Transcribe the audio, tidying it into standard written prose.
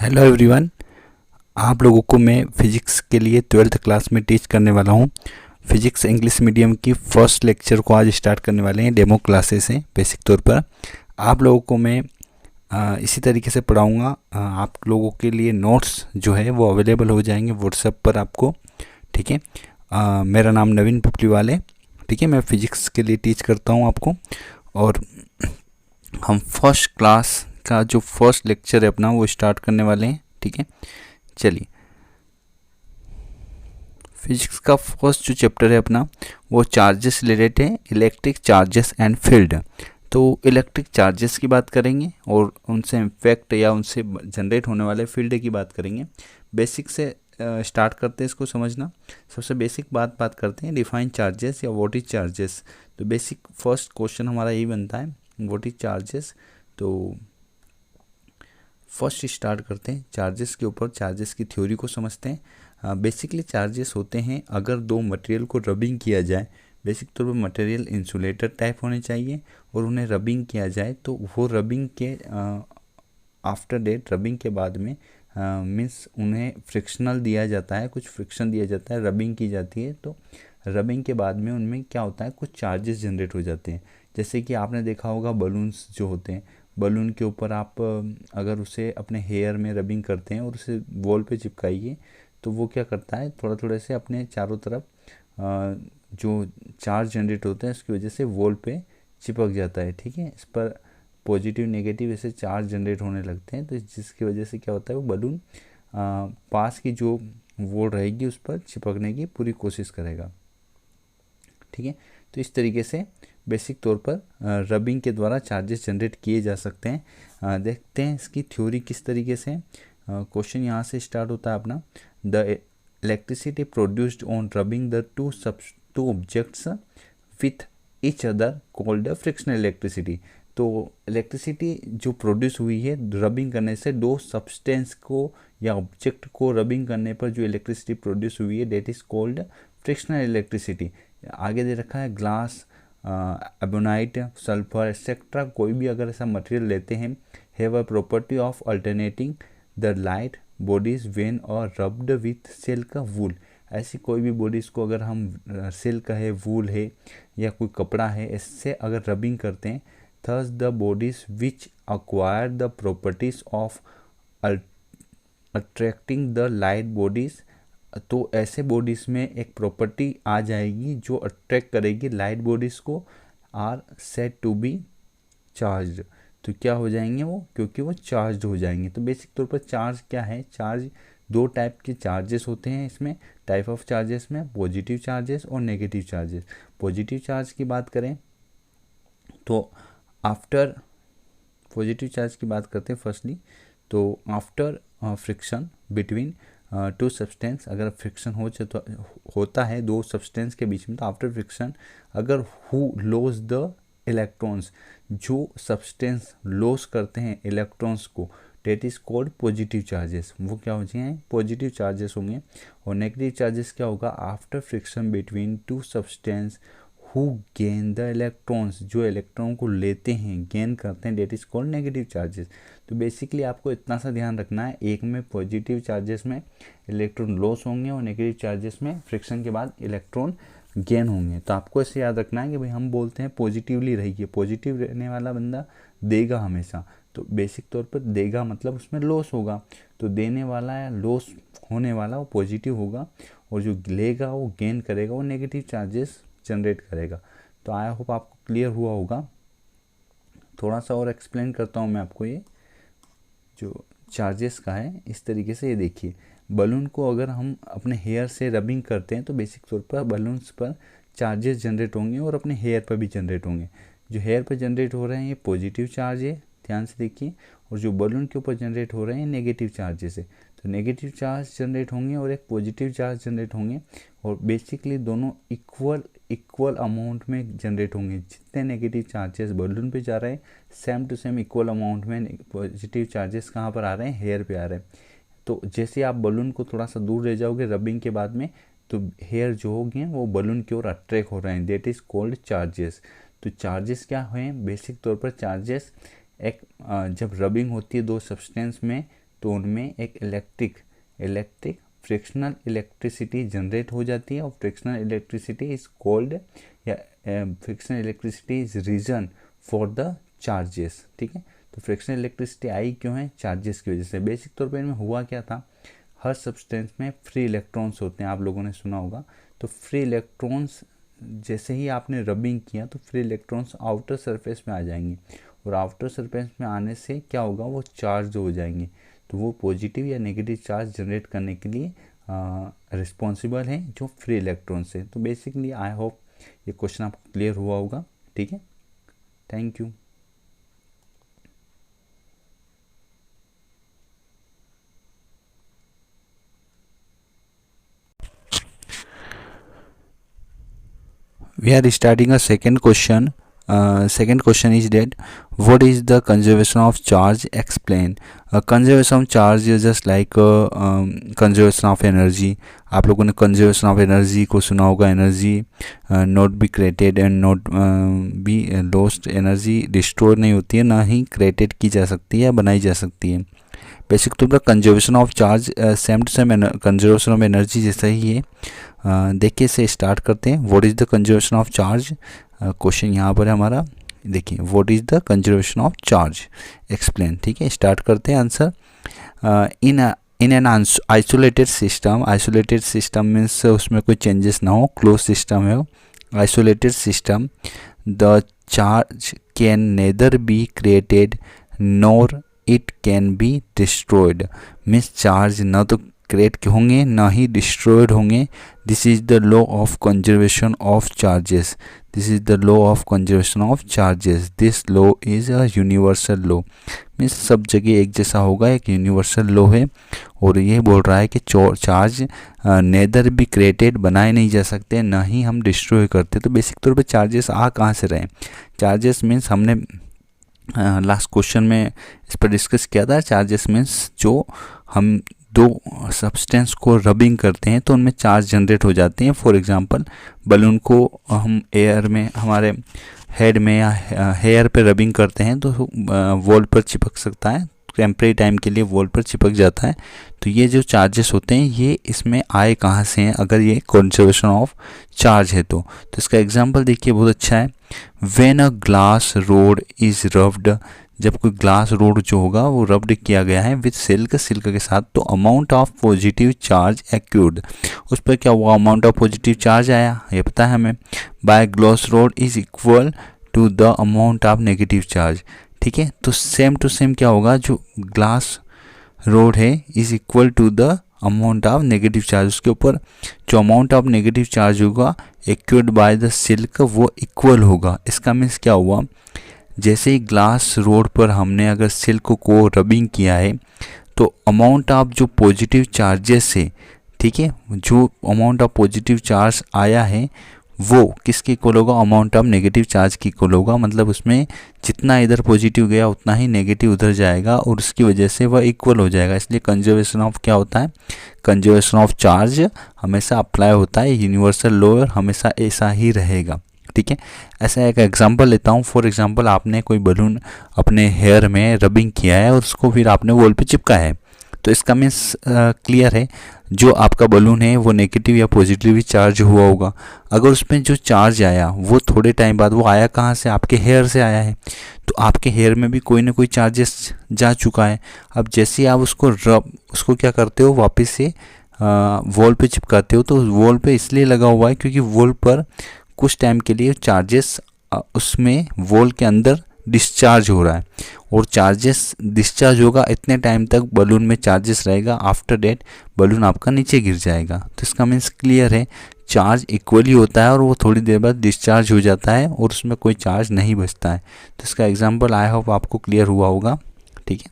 Hello everyone. आप लोगों को मैं फिजिक्स के लिए 12th क्लास में टीच करने वाला हूँ। फिजिक्स इंग्लिश मीडियम की फर्स्ट लेक्चर को आज स्टार्ट करने वाले हैं। डेमो क्लासेस हैं बेसिक तौर पर। आप लोगों को मैं इसी तरीके से पढ़ाऊँगा। आप लोगों के लिए नोट्स जो है वो अवेलेबल हो जाएंगे व्हाट्सएप पर आपको। ठीक है। मेरा नाम नवीन पिपलीवाल है। ठीक है, मैं फ़िज़िक्स के लिए टीच करता हूँ आपको। और हम फर्स्ट क्लास का जो फर्स्ट लेक्चर है अपना वो स्टार्ट करने वाले हैं। ठीक है, चलिए। फिजिक्स का फर्स्ट जो चैप्टर है अपना वो चार्जेस रिलेटेड है, इलेक्ट्रिक चार्जेस एंड फील्ड। तो इलेक्ट्रिक चार्जेस की बात करेंगे और उनसे इम्पैक्ट या उनसे जनरेट होने वाले फील्ड की बात करेंगे। बेसिक से स्टार्ट करते हैं इसको समझना। सबसे बेसिक बात करते हैं डिफाइन चार्जेस या व्हाट इज चार्जेस। तो बेसिक फर्स्ट क्वेश्चन हमारा यही बनता है, व्हाट इज चार्जेस। तो फर्स्ट स्टार्ट करते हैं चार्जेस के ऊपर, चार्जेस की थ्योरी को समझते हैं। बेसिकली चार्जेस होते हैं अगर दो मटेरियल को रबिंग किया जाए। बेसिक तौर पर मटेरियल इंसुलेटर टाइप होने चाहिए और उन्हें रबिंग किया जाए तो वो रबिंग के आफ्टर डेट, रबिंग के बाद में मीन्स उन्हें फ्रिक्शनल दिया जाता है, कुछ फ्रिक्शन दिया जाता है, रबिंग की जाती है। तो रबिंग के बाद में उनमें क्या होता है, कुछ चार्जेस जनरेट हो जाते हैं। जैसे कि आपने देखा होगा बलून्स जो होते हैं, बलून के ऊपर आप अगर उसे अपने हेयर में रबिंग करते हैं और उसे वॉल पे चिपकाइए तो वो क्या करता है, थोड़ा थोड़ा से अपने चारों तरफ जो चार्ज जनरेट होते हैं उसकी वजह से वॉल पे चिपक जाता है। ठीक है, इस पर पॉजिटिव नेगेटिव ऐसे चार्ज जनरेट होने लगते हैं, तो जिसकी वजह से क्या होता है वो बलून पास की जो वॉल रहेगी उस पर चिपकने की पूरी कोशिश करेगा। ठीक है, तो इस तरीके से बेसिक तौर पर रबिंग के द्वारा चार्जेस जनरेट किए जा सकते हैं। देखते हैं इसकी थ्योरी किस तरीके से। क्वेश्चन यहाँ से स्टार्ट होता है अपना, the electricity produced on rubbing the two objects with each other called frictional electricity. तो इलेक्ट्रिसिटी जो प्रोड्यूस हुई है रबिंग करने से, दो सब्सटेंस को या ऑब्जेक्ट को रबिंग करने पर जो इलेक्ट्रिसिटी प्रोड्यूस हुई है that is called frictional electricity. आगे दे रखा है ग्लास, एबोनाइट, सल्फर एक्सेट्रा, कोई भी अगर ऐसा मटेरियल लेते हैं, have a property of alternating the light bodies when और रब्ड विथ सिल्क वूल। ऐसी कोई भी बॉडीज़ को अगर हम सिल्क है, वूल है या कोई कपड़ा है, इससे अगर रबिंग करते हैं, thus the bodies which acquire the properties of attracting the light bodies, तो ऐसे बॉडीज़ में एक प्रॉपर्टी आ जाएगी जो अट्रैक्ट करेगी लाइट बॉडीज़ को, are said to be charge. तो क्या हो जाएंगे वो, क्योंकि वो चार्ज हो जाएंगे। तो बेसिक तौर पर चार्ज क्या है, चार्ज दो टाइप के चार्जेस होते हैं इसमें, टाइप ऑफ चार्जेस में, पॉजिटिव चार्जेस और नेगेटिव चार्जेस। पॉजिटिव चार्ज की बात करें तो आफ्टर पॉजिटिव चार्ज की बात करते हैं फर्स्टली, तो after friction between two substance, अगर फ्रिक्शन होता है दो सब्सटेंस के बीच में, तो आफ्टर फ्रिक्शन अगर हु लॉस द इलेक्ट्रॉन्स, जो सब्सटेंस लॉस करते हैं इलेक्ट्रॉन्स को, that is called positive charges, वो क्या हो जाएंगे, पॉजिटिव चार्जेस होंगे। और नेगेटिव चार्जेस क्या होगा, after friction between two substance who gain the electrons, जो इलेक्ट्रॉन को लेते हैं, गेन करते हैं, that is called negative charges. तो बेसिकली आपको इतना सा ध्यान रखना है, एक में पॉजिटिव चार्जेस में इलेक्ट्रॉन लॉस होंगे और नेगेटिव चार्जेस में फ्रिक्शन के बाद इलेक्ट्रॉन गेन होंगे। तो आपको ऐसे याद रखना है कि भाई हम बोलते हैं पॉजिटिवली रहिए, पॉजिटिव रहने वाला बंदा देगा हमेशा। तो बेसिक तौर पर देगा मतलब उसमें लॉस होगा, तो देने वाला या लॉस होने वाला वो पॉजिटिव होगा, और जो लेगा वो गेन करेगा, वो नेगेटिव चार्जेस जनरेट करेगा। तो आई होप आपको क्लियर हुआ होगा। थोड़ा सा और एक्सप्लेन करता हूँ मैं आपको, ये जो चार्जेस का है इस तरीके से। ये देखिए, बलून को अगर हम अपने हेयर से रबिंग करते हैं तो बेसिक तौर पर बलून्स पर चार्जेस जनरेट होंगे और अपने हेयर पर भी जनरेट होंगे। जो हेयर पर जनरेट हो रहे हैं ये पॉजिटिव चार्ज है, ध्यान से देखिए, और जो बलून के ऊपर जनरेट हो रहे हैं नेगेटिव चार्जेस है। तो नेगेटिव चार्ज जनरेट होंगे और एक पॉजिटिव चार्ज जनरेट होंगे, और बेसिकली दोनों इक्वल अमाउंट में जनरेट होंगे। जितने नेगेटिव चार्जेस बलून पे जा रहे हैं, same to same equal amount में पॉजिटिव चार्जेस कहाँ पर आ रहे हैं, हेयर पे आ रहे हैं। तो जैसे आप बलून को थोड़ा सा दूर ले जाओगे रबिंग के बाद में, तो हेयर जो हो गए वो बलून की ओर अट्रैक्ट हो रहे हैं, डेट इज़ कॉल्ड चार्जेस। तो चार्जेस क्या हैं, बेसिक तौर पर चार्जेस एक जब रबिंग होती है दो सब्सटेंस में, तो उनमें एक इलेक्ट्रिक फ्रिक्शनल इलेक्ट्रिसिटी जनरेट हो जाती है, और फ्रिक्शनल इलेक्ट्रिसिटी इज कॉल्ड, या frictional electricity is reason for the charges. ठीक है, तो फ्रिक्शनल इलेक्ट्रिसिटी आई क्यों है? चार्जेस की वजह से। बेसिक तौर पर इनमें हुआ क्या था, हर सब्सटेंस में फ्री इलेक्ट्रॉन्स होते हैं, आप लोगों ने सुना होगा। तो फ्री इलेक्ट्रॉन्स जैसे ही आपने रबिंग किया तो फ्री इलेक्ट्रॉन्स आउटर सरफेस में आ जाएंगे, और आउटर सरफेस में आने से क्या होगा, वो चार्ज हो जाएंगे। तो वो पॉजिटिव या नेगेटिव चार्ज जनरेट करने के लिए रिस्पॉन्सिबल हैं जो फ्री इलेक्ट्रॉन्स हैं। तो बेसिकली आई होप ये क्वेश्चन आपको क्लियर हुआ होगा। ठीक है, thank you. We are starting a second question. Second question is that what is the conservation of charge? Explain. Conservation of charge is just like conservation of energy. आप लोगों ने conservation of energy को सुना होगा। energy not be created and not be lost. energy destroy नहीं होती है, ना ही created की जा सकती है, बनाई जा सकती है। बेसिक तो conservation of charge same to same conservation of energy जैसा ही है। देखिए इसे स्टार्ट करते हैं। What is the conservation of charge? Question यहाँ पर है हमारा। देखिए what is the conservation of charge, explain. ठीक है, स्टार्ट करते हैं answer. In an isolated system means उसमें कोई चेंजेस ना हो, क्लोज सिस्टम है। Isolated system the charge can neither be created nor it can be destroyed. Means charge ना तो क्रिएट होंगे ना ही डिस्ट्रॉयड होंगे। This is the law of conservation of charges. This is the law of conservation of charges. This law is a universal law. Means सब जगह एक जैसा होगा, एक यूनिवर्सल लॉ है। और ये बोल रहा है कि चार्ज नेदर भी क्रिएटेड, बनाए नहीं जा सकते, ना ही हम डिस्ट्रॉय करते। तो बेसिक तौर पे चार्जेस आ कहाँ से रहे? चार्जेस मीन्स हमने लास्ट क्वेश्चन में इस पर डिस्कस किया था। चार्जेस मीन्स जो हम दो सब्सटेंस को रबिंग करते हैं तो उनमें चार्ज जनरेट हो जाते हैं। फॉर एग्जांपल बलून को हम एयर में, हमारे हेड में या हेयर पे रबिंग करते हैं तो वॉल पर चिपक सकता है, टेम्परेरी टाइम के लिए वॉल पर चिपक जाता है। तो ये जो चार्जेस होते हैं ये इसमें आए कहाँ से हैं, अगर ये कंजर्वेशन ऑफ चार्ज है तो इसका एग्जांपल देखिए, बहुत अच्छा है। When a glass rod is rubbed, जब कोई ग्लास रोड जो होगा वो रब्ड किया गया है विद सिल्क के साथ, तो अमाउंट ऑफ पॉजिटिव चार्ज एक्यूर्ड, उस पर क्या हुआ, अमाउंट ऑफ पॉजिटिव चार्ज आया, ये पता है हमें। By glass rod is equal to the amount of negative charge. ठीक है, तो सेम टू सेम क्या होगा, जो ग्लास रोड है is equal to the amount of negative charge, उसके ऊपर जो अमाउंट ऑफ नेगेटिव चार्ज होगा एक्यूर्ड बाय द सिल्क वो इक्वल होगा। इसका मीन्स क्या हुआ, जैसे ही ग्लास रोड पर हमने अगर सिल्क को रबिंग किया है तो अमाउंट ऑफ जो पॉजिटिव चार्जेस है, ठीक है, जो अमाउंट ऑफ पॉजिटिव चार्ज आया है वो किसके इक्वल होगा, अमाउंट ऑफ नेगेटिव चार्ज की इक्वल होगा। मतलब उसमें जितना इधर पॉजिटिव गया उतना ही नेगेटिव उधर जाएगा और उसकी वजह से वह इक्वल हो जाएगा। इसलिए कंजर्वेशन ऑफ क्या होता है, कंजर्वेशन ऑफ चार्ज हमेशा अप्लाई होता है, यूनिवर्सल लॉ हमेशा ऐसा ही रहेगा। ठीक है, ऐसा एक एग्जांपल लेता हूँ। फॉर एग्जांपल आपने कोई बलून अपने हेयर में रबिंग किया है और उसको फिर आपने वॉल पे चिपका है, तो इसका मीन्स क्लियर है जो आपका बलून है वो नेगेटिव या पॉजिटिव चार्ज हुआ होगा। अगर उसमें जो चार्ज आया वो थोड़े टाइम बाद वो आया कहाँ से, आपके हेयर से आया है, तो आपके हेयर में भी कोई ना कोई चार्जेस जा चुका है। अब जैसे आप उसको क्या करते हो, वापस से वॉल पे चिपकाते हो, तो वॉल पे इसलिए लगा हुआ है क्योंकि वॉल पर कुछ टाइम के लिए चार्जेस उसमें वॉल के अंदर डिस्चार्ज हो रहा है, और चार्जेस डिस्चार्ज होगा इतने टाइम तक बलून में चार्जेस रहेगा, आफ्टर डेट बलून आपका नीचे गिर जाएगा। तो इसका मीन्स क्लियर है, चार्ज इक्वली होता है और वो थोड़ी देर बाद डिस्चार्ज हो जाता है और उसमें कोई चार्ज नहीं बचता है। तो इसका एग्जांपल आई होप आपको क्लियर हुआ होगा। ठीक है।